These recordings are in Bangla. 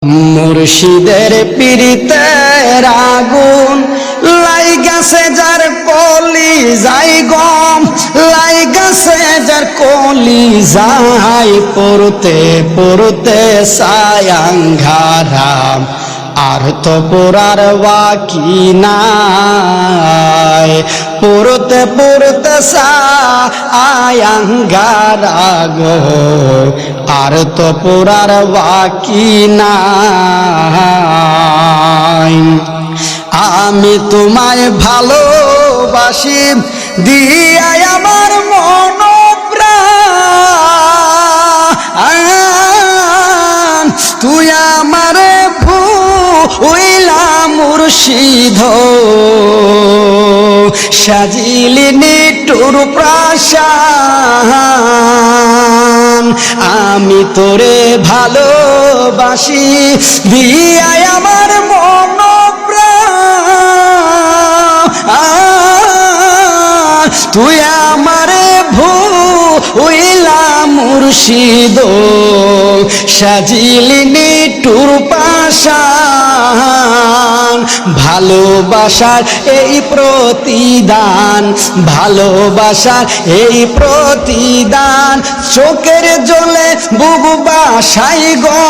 মুর্শিদের পীড়িতের আগুন লাইগাছে যার কলি যাই গম লাইগাছে যার কলি যাই পড়তে পড়তে সায়াঙ্গারাম আর তো পোড়ার বাকি নাই পড়তে পড়তে সায়াঙ্গারা গো আর তো পোড়ার বাকি নাই। আমি তোমায় ভালোবাসি দিয়া আমার মন প্রাণ তুই আমারে ভুইলা মুর্শিদ সাজিলি নিটুর প্রাসান আমি তোরে ভালোবাসি দিয়া আমার মন প্রাণ তুই আমারে ভুইলা মুর্শিদ সাজিলি নিটুর পাশান ভালোবাসার এই প্রতিদান ভালোবাসার এই প্রতিদান চোখের জলে বুবু বাসাই গো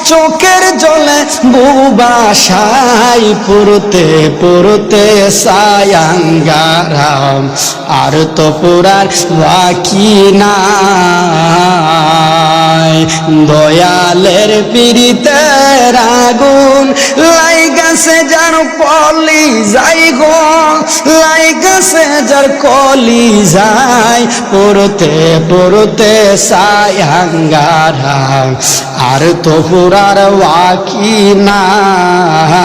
চোখের জলে বুবু বাসাই পড়তে পড়তে সায়াঙ্গারাম আর তো পুরার বাকি নাই। দয়ালের পীড়িতের আগুন লাইগাছে যার কলি যাই গো লাইগাছে যার কলি যাই পড়তে পড়তে সায়াঙ্গারাম আর তো পুরার বাকি নাই।